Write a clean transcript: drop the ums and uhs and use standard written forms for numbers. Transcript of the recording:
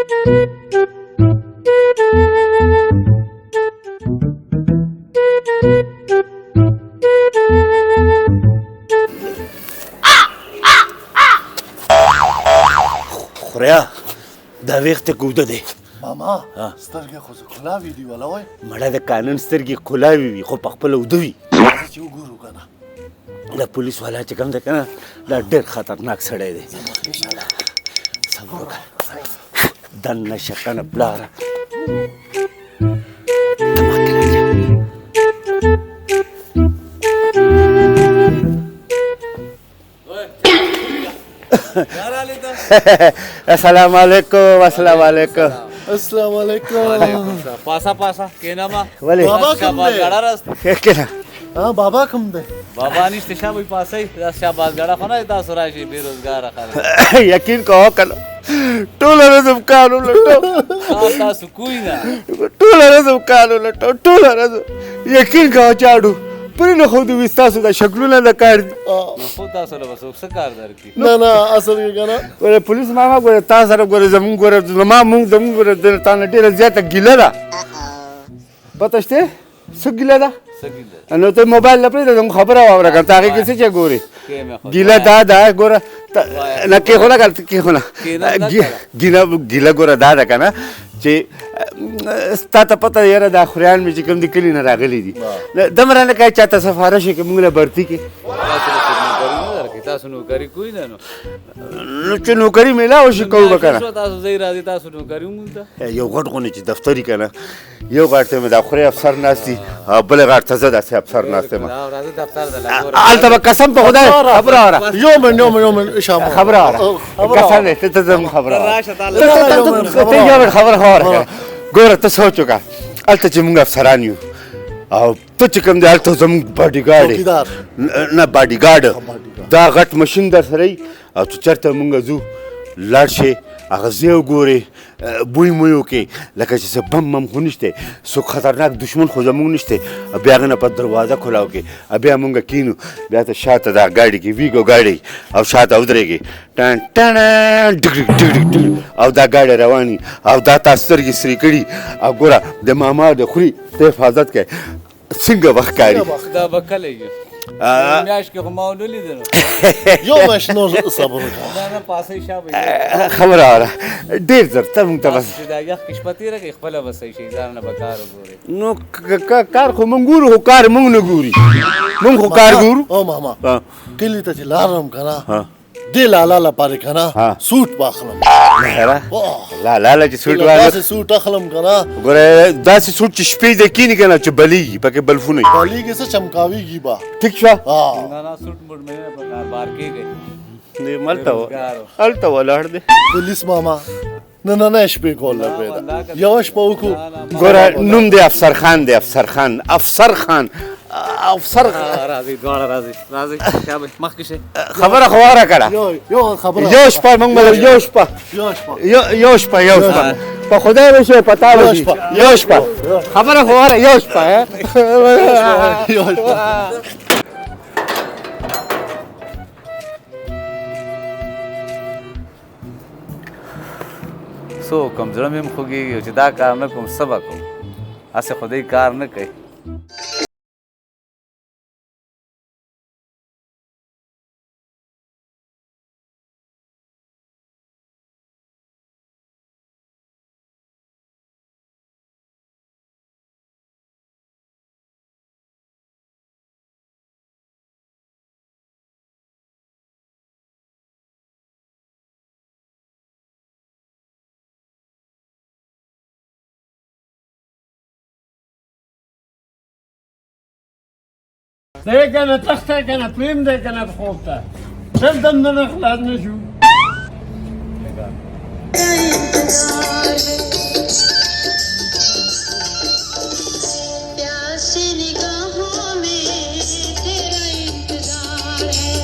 خوریا دا ویخته کوده دی ماما سترګې خو ښکلاوي دي ولا وای مړه د قانون سترګې ښکلاوي وي خو په خپله اوده وي چې وګورو که نه دا پولیس والا چې کوم دی که نه دا ډېر خطرناک سړی دی صبر وکړه دننه شه کنه پلاره السلام علیکم السلام علیکم السلام علیکم پاسا پاسا کینما ولی بابا کوم دی کنه بابا کوم دی بابا نشته شابه پاسای دا شاباز غړه خو نه تاسو راشي بیروزګار خلک یقین کوه کنه ټول ورځ کارو لټو تاسو کوی نه ټول ورځ کارو لټو ټول ورځ یقین کوه چاډو پرې نه خو دې ستاسو د شکلونه د کار دي خو تاسو له وسو څه کار درکې نه نه اصل کې که نه ګوره پولیس ماما ګوره تا سره ګوره زمونږ ګوره زمونږ ګوره تا نه ډېره زیاته ګیله ده پته شته څه ګیله ده نو ته موبایل نه پرېږده زموږ خبره واوره که ته هغې کې څه چې ګورې ګیله دا ده ګوره نه کېښوله که کېښوله ګیله ګوره دا ده که نه چې ستا ته پته یاره دا خوریان مې چې کوم دي کلي نه راغلي دي دومره نه کوې چاته سفارش یې که موږ له برتي کې تاسو نوکری کوی نه نو چې نوکري میلاو شي کوو به که نه تاسو ځای راځي تاسو نوکري ومونځه یو غټ غونې چې دفتري که نه یو غاټ ته مې دا خورې افسر ناست دي او بلې غاټ ته زه داسې افسر ناست یم هلته به قسم په خدای خبره اوره یو من شام خبره اوره قسم دی ته زموږ خبره اوره خبره خو اوره ګوره ته سوچ وکړه هلته چې موږ افسران یو او ته چې کوم دی هلته زموږ باډي ګارډ نه باډي ګارډ دا غټ مشین در سره وي او چې چېرته مونږ ځو لاړ شې هغه ځای وګورې بوی موی وکړې لکه چې څه بم بم خو نشته څوک خطرناک دښمن خو زموږ نشته بیا هغې نه په دروازه کلاو کې بیا مونږ کینو بیا ته شاته دا ګاډي کې ویګو ګاډی او شاته ودرېږې ټن ټن او دا ګاډی رواني او دا تا سترګې سرې کړي او ګوره د ماما د خوري ته حفاظت کوې څنګه به ښکاري دا به کله میاشت کې خو ما ونه لیدل یو میاشت نور صبر وکړه نه پاسې شابه خبره اوره ډېر زر ته مونږ ته بس دا یخ کې شپه تېره کړې خپله به صحیح شي ځان نه به کار وګورې نو کار خو مونږ ګورو خو کار مونږ نه ګوري مونږ خو کار ګورو او ماما کلي ته چې لاړم که نه دې لالا لپاره که نه سوټ به اخلم لالا چې سوټ واخلم داسې سوټ اخلم که نه ګوره داسې سوټ چې شپې د کیني که نه چې بلیږي پکې بلفونه وي بلیږي څه چمکاویږي به ټیک شوه نه سوټ موټ مې په کار بار کېږي هلته ولاړ دی پولیس ماما نه شپې کول نه پرېږده یوه شپه وکړو ګوره نوم دی افسر خان دی افسر خان افسر خان افسر راځي دواړه راځي شابه مخکې شئ خبره خو واره کړه یو خبره یو شپه مونږ به یو شپه په خدای به شي په تا به شي یو شپه خبره خو واره یو شپه سو کوم زړه مې هم خوږېږي چې دا کار نه کوم څه به کوم هسې خدای کار نه کوي دی کنه تخته کنه پریم دی کنه خوب ته چل دم نه خلاص نشو प्यासी निगाहों में तेरा इंतजार है